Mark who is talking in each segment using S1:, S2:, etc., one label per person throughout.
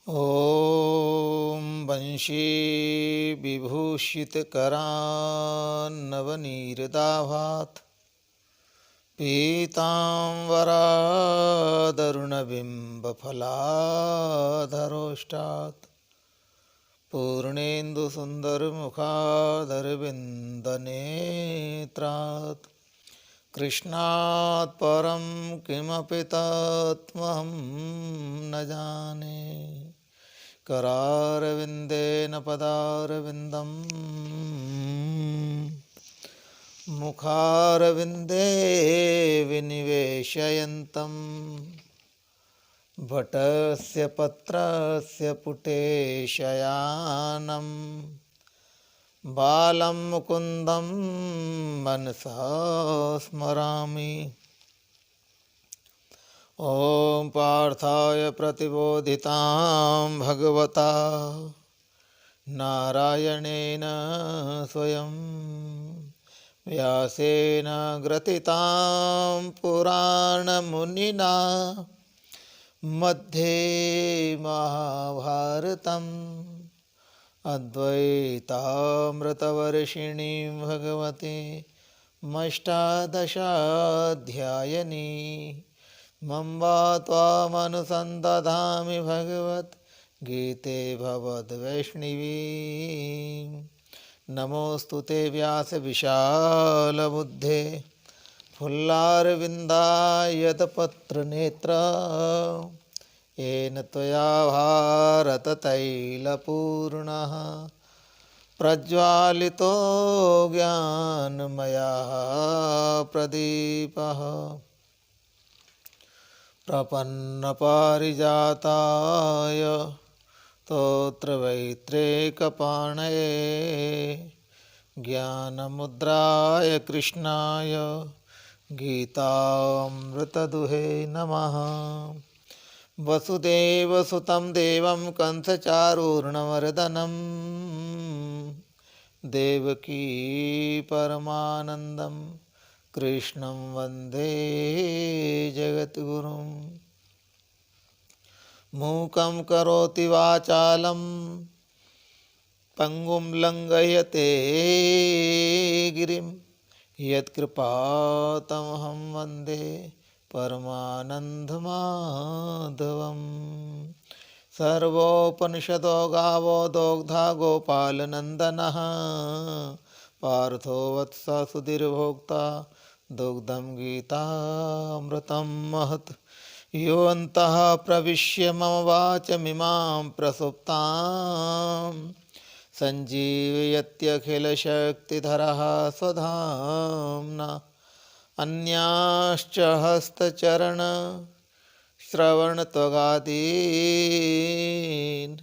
S1: ॐ वंशी विभूषितकरान्नवनीरदाभात् पीताम्बरादरुणबिम्बफलाधरोष्टात् पूर्णेन्दुसुन्दरमुखादरविन्दनेत्रात् कृष्णात् परं किमपि तत्त्वं न जाने। करारविन्देन पदारविन्दं मुखारविन्दे विनिवेशयन्तं भटस्य पत्रस्य पुटे शयानं बालं मुकुन्दं मनसा स्मरामि। ॐ पार्थाय प्रतिबोधितां भगवता नारायणेन स्वयं व्यासेन ग्रथितां पुराणमुनिना मध्ये महाभारतम् अद्वैतामृतवर्षिणीं भगवती अष्टादशाध्यायिनी मम्बा त्वामनुसन्दधामि भगवद्गीते भवद्वैष्णवी। नमोऽस्तु ते व्यासविशालबुद्धे फुल्लारविन्दायतपत्रनेत्र येन त्वया भारततैलपूर्णः प्रज्वालितो ज्ञानमयः प्रदीपः। प्रपन्नपारिजाताय स्तोत्रवैत्रेकपाणये ज्ञानमुद्राय कृष्णाय गीतामृतदुहे नमः। वसुदेवसुतं देवं कंसचारूर्णमर्दनं देवकी परमानन्दं कृष्णं वन्दे जगद्गुरुं। मूकं करोति वाचालं पंगुं लंघयते गिरिं यत्कृपातमहं वन्दे परमानन्दमाधवम्। सर्वोपनिषदो गावो दोग्धा गोपालनन्दनः पार्थो वत्स सुधीर्भोक्ता दुग्धं गीतामृतं महत्। यो अन्तः प्रविश्य मम वाचमिमां प्रसुप्तां सञ्जीवयत्यखिलशक्तिधरः स्वधाम्ना। अन्याश्च हस्तचरणश्रवणत्वगादीन्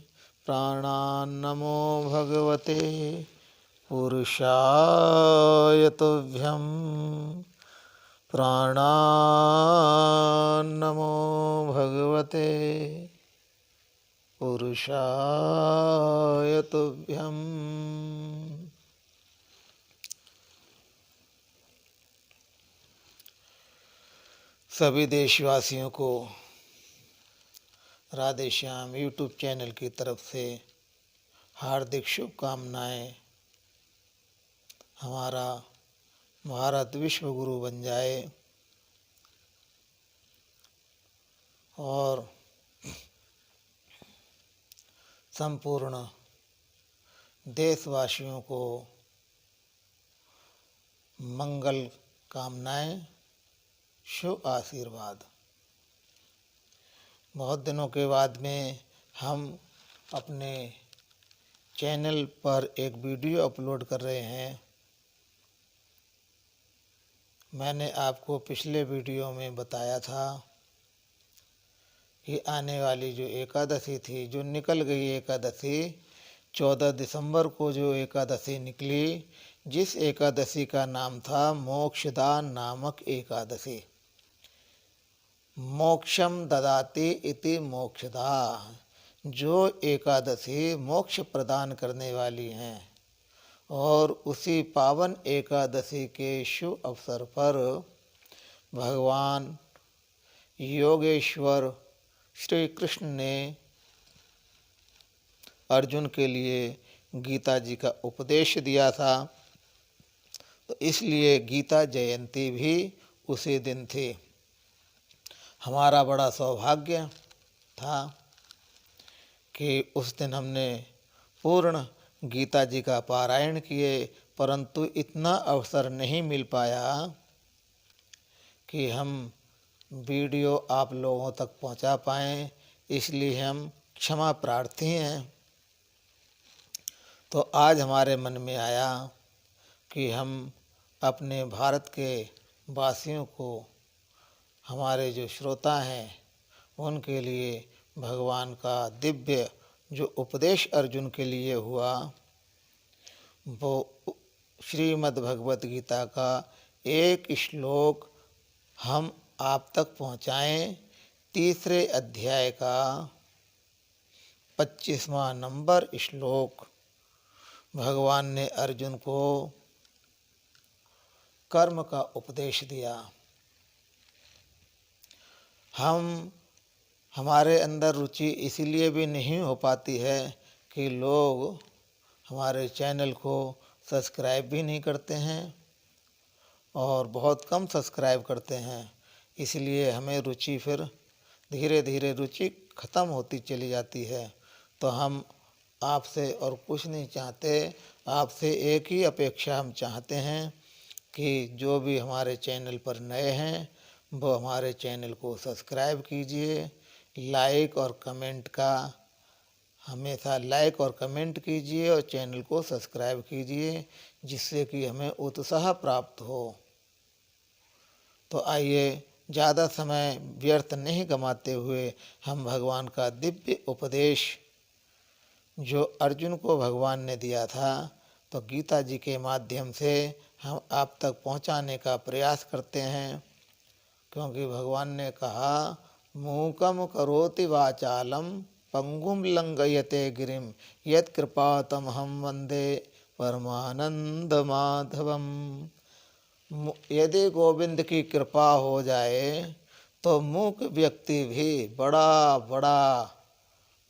S1: प्राणान्नमो भगवते पुरुषाय तुभ्यं। प्राणान्नमो भगवते पुरुषाय तुभ्यं। सभी देशवासियों को राधे श्याम यूट्यूब चैनल की तरफ से हार्दिक शुभकामनाएं। हमारा भारत विश्व गुरु बन जाए और संपूर्ण देशवासियों को मंगल कामनाएं, शुभ आशीर्वाद। बहुत दिनों के बाद में हम अपने चैनल पर एक वीडियो अपलोड कर रहे हैं। मैंने आपको पिछले वीडियो में बताया था कि आने वाली जो एकादशी थी, जो निकल गई एकादशी, 14 दिसंबर को जो एकादशी निकली, जिस एकादशी का नाम था मोक्षदा नामक एकादशी। मोक्षम ददाति इति मोक्षदा, जो एकादशी मोक्ष प्रदान करने वाली हैं। और उसी पावन एकादशी के शुभ अवसर पर भगवान योगेश्वर श्री कृष्ण ने अर्जुन के लिए गीता जी का उपदेश दिया था। तो इसलिए गीता जयंती भी उसी दिन थी। हमारा बड़ा सौभाग्य था कि उस दिन हमने पूर्ण गीता जी का पारायण किए, परंतु इतना अवसर नहीं मिल पाया कि हम वीडियो आप लोगों तक पहुंचा पाएँ, इसलिए हम क्षमा प्रार्थी हैं। तो आज हमारे मन में आया कि हम अपने भारत के वासियों को, हमारे जो श्रोता हैं, उनके लिए भगवान का दिव्य जो उपदेश अर्जुन के लिए हुआ, वो श्रीमद् भगवत गीता का एक श्लोक हम आप तक पहुँचाएँ। तीसरे अध्याय का 25वां नंबर श्लोक भगवान ने अर्जुन को कर्म का उपदेश दिया। हमारे अंदर रुचि इसीलिए भी नहीं हो पाती है कि लोग हमारे चैनल को सब्सक्राइब भी नहीं करते हैं और बहुत कम सब्सक्राइब करते हैं। इसलिए हमें रुचि फिर धीरे धीरे रुचि ख़त्म होती चली जाती है। तो हम आपसे और कुछ नहीं चाहते, आपसे एक ही अपेक्षा हम चाहते हैं कि जो भी हमारे चैनल पर नए हैं वो हमारे चैनल को सब्सक्राइब कीजिए, लाइक और कमेंट का हमेशा लाइक और कमेंट कीजिए और चैनल को सब्सक्राइब कीजिए, जिससे कि हमें उत्साह प्राप्त हो। तो आइए ज़्यादा समय व्यर्थ नहीं गंवाते हुए हम भगवान का दिव्य उपदेश जो अर्जुन को भगवान ने दिया था, तो गीता जी के माध्यम से हम आप तक पहुंचाने का प्रयास करते हैं। क्योंकि भगवान ने कहा, मूकम करोति वाचालम पंगुम लंघयते गिरिम यत् कृपातमहं वंदे परमानंद माधवम। यदि गोविंद की कृपा हो जाए तो मूक व्यक्ति भी बड़ा बड़ा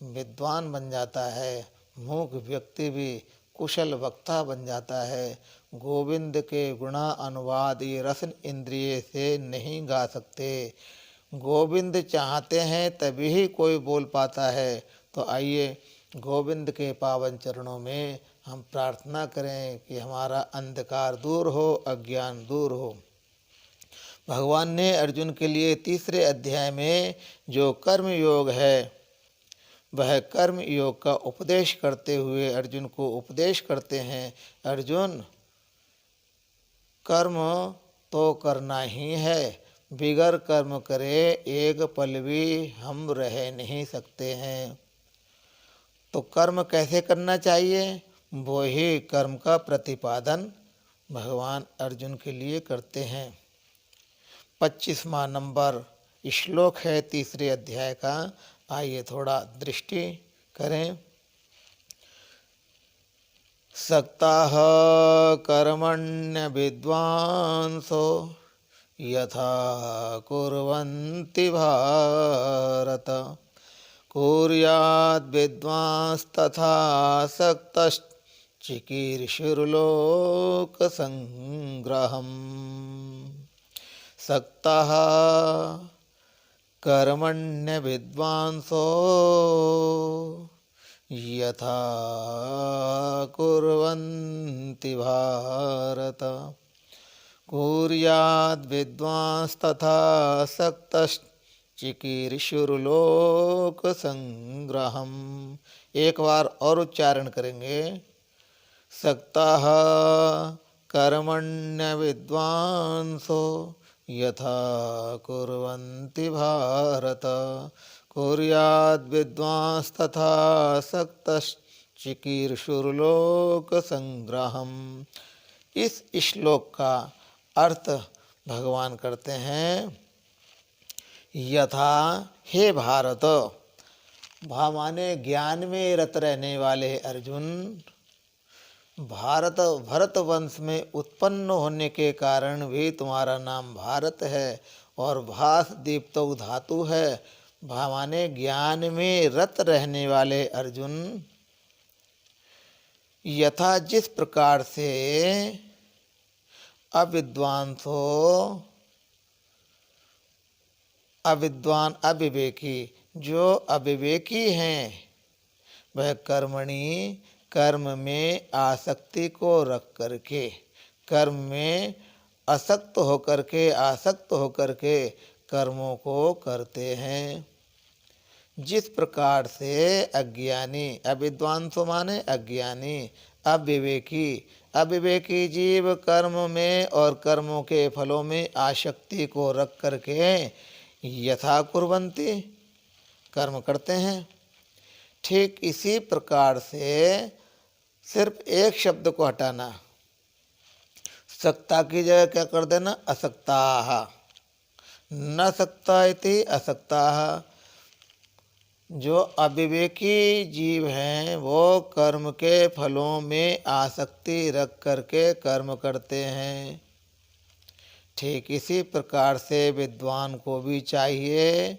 S1: विद्वान बन जाता है, मूक व्यक्ति भी कुशल वक्ता बन जाता है। गोविंद के गुणा अनुवाद ये रसन इंद्रिय से नहीं गा सकते। गोविंद चाहते हैं तभी ही कोई बोल पाता है। तो आइए गोविंद के पावन चरणों में हम प्रार्थना करें कि हमारा अंधकार दूर हो, अज्ञान दूर हो। भगवान ने अर्जुन के लिए तीसरे अध्याय में जो कर्म योग है, वह कर्म योग का उपदेश करते हुए अर्जुन को उपदेश करते हैं, अर्जुन कर्म तो करना ही है, बिगर कर्म करे एक पल भी हम रह नहीं सकते हैं। तो कर्म कैसे करना चाहिए, वो ही कर्म का प्रतिपादन भगवान अर्जुन के लिए करते हैं। 25वां नंबर श्लोक है तीसरे अध्याय का। आइए थोड़ा दृष्टि करें। सक्ताः कर्मण्य विद्वांसो यथा कुर्वन्ति भारत कुर्याद् विद्वांस्तथा सक्तश्चिकीर्षुर्लोकसंग्रहम्। सक्ताः कर्मण्य विद्वांसो यथा कुर्वन्ति भारत कुर्याद् विद्वांस्तथा सक्तश्चिकीर्षुर्लोकसंग्रहम्। एक बार और उच्चारण करेंगे। सक्ताः कर्मण्य विद्वांसो यथा कुर्वन्ति भारत कुर्याद् विद्वांस्तथा सक्तश्चिकीर्षुर्लोकसंग्रहम्। इस श्लोक का अर्थ भगवान करते हैं, यथा हे भारत, माने ज्ञान में रत रहने वाले अर्जुन, भरत वंश में उत्पन्न होने के कारण भी तुम्हारा नाम भारत है और भास दीप्तौ धातु है। माने ज्ञान में रत रहने वाले अर्जुन, यथा जिस प्रकार से अविद्वान अविवेकी जो अविवेकी हैं वह कर्मणि कर्म में आसक्ति को रख करके कर्म में आसक्त होकर के कर्मों को करते हैं। जिस प्रकार से अज्ञानी अविद्वान तो माने अज्ञानी अविवेकी जीव कर्म में और कर्मों के फलों में आसक्ति को रख करके यथा कुर्वन्ति कर्म करते हैं। ठीक इसी प्रकार से सिर्फ एक शब्द को हटाना, सक्ता की जगह क्या कर देना असक्ताः, न सक्ता इति असक्ताः। जो अविवेकी जीव हैं वो कर्म के फलों में आसक्ति रख करके कर्म करते हैं। ठीक इसी प्रकार से विद्वान को भी चाहिए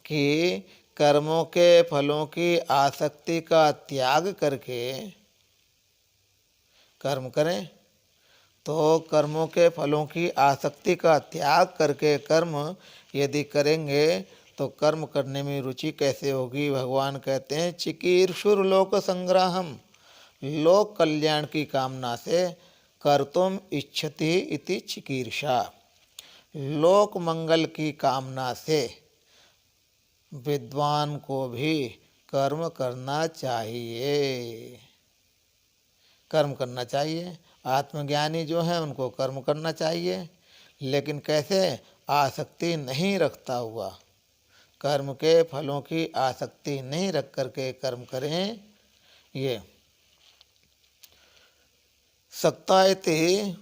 S1: कि कर्मों के फलों की आसक्ति का त्याग करके कर्म करें। तो कर्मों के फलों की आसक्ति का त्याग करके कर्म यदि करेंगे तो कर्म करने में रुचि कैसे होगी। भगवान कहते हैं चिकीर्षुर लोक संग्राहम, लोक कल्याण की कामना से कर्तुम इच्छति इति चिकीर्षा, लोक मंगल की कामना से विद्वान को भी कर्म करना चाहिए। कर्म करना चाहिए। आत्मज्ञानी जो है उनको कर्म करना चाहिए, लेकिन कैसे आसक्ति नहीं रखता हुआ, कर्म के फलों की आसक्ति नहीं रख करके कर्म करें। ये सक्ता इति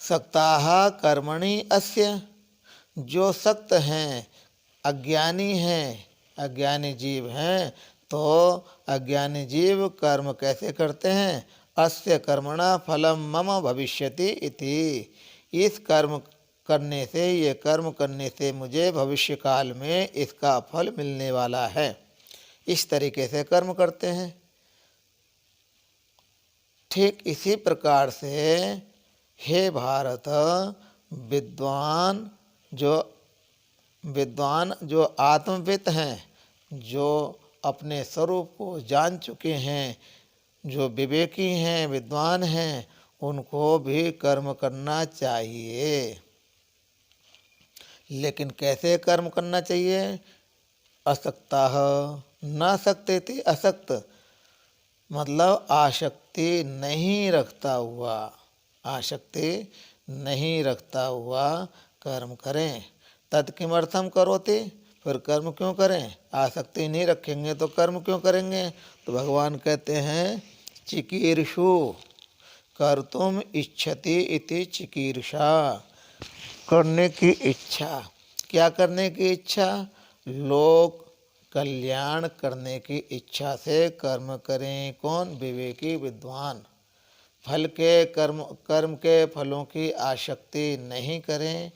S1: सक्ताः कर्मणि अस्य, जो सक्त हैं अज्ञानी हैं अज्ञानी जीव हैं तो अज्ञानी जीव कर्म कैसे करते हैं। अस्य कर्मणा फलम मम भविष्यति इति, इस कर्म करने से ये कर्म करने से मुझे भविष्य काल में इसका फल मिलने वाला है। इस तरीके से कर्म करते हैं। ठीक इसी प्रकार से हे भारत, विद्वान जो आत्मवित हैं, जो अपने स्वरूप को जान चुके हैं, जो विवेकी हैं विद्वान हैं, उनको भी कर्म करना चाहिए। लेकिन कैसे कर्म करना चाहिए। असक्ताः, न सकते थे असक्त, मतलब आसक्ति नहीं रखता हुआ, आसक्ति नहीं रखता हुआ कर्म करें। तत्किमर्थम करोति, फिर कर्म क्यों करें। आसक्ति नहीं रखेंगे तो कर्म क्यों करेंगे। तो भगवान कहते हैं चिकीर्षु कर्तुम इच्छति इति चिकीर्षा, करने की इच्छा। क्या करने की इच्छा। लोक कल्याण करने की इच्छा से कर्म करें। कौन। विवेकी विद्वान। फल के कर्म के फलों की आसक्ति नहीं करें,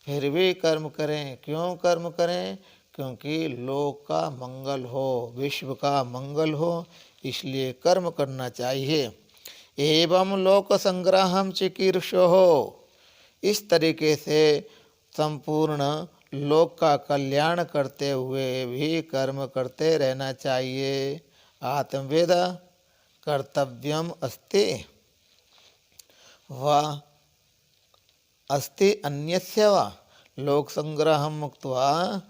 S1: फिर भी कर्म करें। क्यों कर्म करें। क्योंकि लोक का मंगल हो, विश्व का मंगल हो, इसलिए कर्म करना चाहिए। एवं लोक संग्राहम चिकीर्षो हो, इस तरीके से संपूर्ण लोक का कल्याण करते हुए भी कर्म करते रहना चाहिए। आत्मवेद कर्तव्यम अस्ति व अस्ति अन्यस्य वा, लोक संग्रहम मुक्त्वा,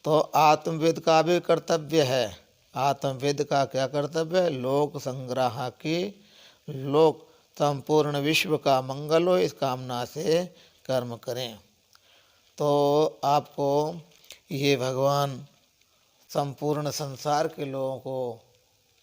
S1: तो आत्मवेद का भी कर्तव्य है। आत्मवेद का क्या कर्तव्य है। लोक संग्रह की, लोक संपूर्ण विश्व का मंगल हो, इस कामना से कर्म करें। तो आपको ये भगवान संपूर्ण संसार के लोगों को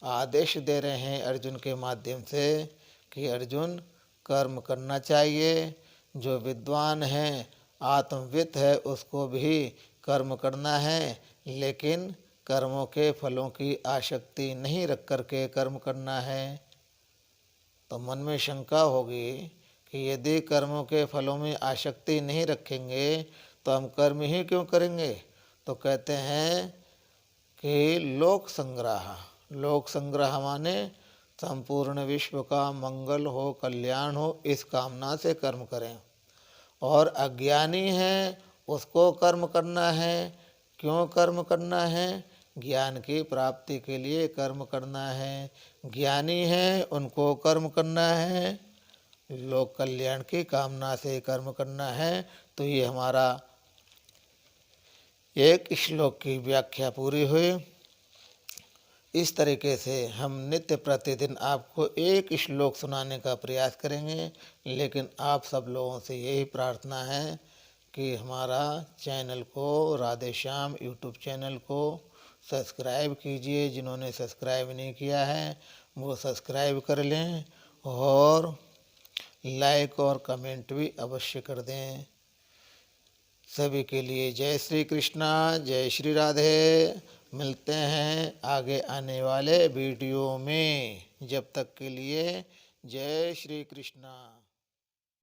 S1: आदेश दे रहे हैं अर्जुन के माध्यम से कि अर्जुन कर्म करना चाहिए। जो विद्वान है, आत्मवित है, उसको भी कर्म करना है, लेकिन कर्मों के फलों की आसक्ति नहीं रख करके कर्म करना है। तो मन में शंका होगी कि यदि कर्मों के फलों में आसक्ति नहीं रखेंगे तो हम कर्म ही क्यों करेंगे। तो कहते हैं कि लोक संग्रह, लोक संग्रह माने संपूर्ण विश्व का मंगल हो, कल्याण हो, इस कामना से कर्म करें। और अज्ञानी है उसको कर्म करना है। क्यों कर्म करना है? ज्ञान की प्राप्ति के लिए कर्म करना है। ज्ञानी है उनको कर्म करना है, लोक कल्याण की कामना से कर्म करना है। तो ये हमारा एक श्लोक की व्याख्या पूरी हुई। इस तरीके से हम नित्य प्रतिदिन आपको एक श्लोक सुनाने का प्रयास करेंगे, लेकिन आप सब लोगों से यही प्रार्थना है कि हमारा चैनल को, राधे श्याम यूट्यूब चैनल को सब्सक्राइब कीजिए। जिन्होंने सब्सक्राइब नहीं किया है वो सब्सक्राइब कर लें और लाइक और कमेंट भी अवश्य कर दें। सभी के लिए जय श्री कृष्णा, जय श्री राधे। मिलते हैं आगे आने वाले वीडियो में। जब तक के लिए जय श्री कृष्णा।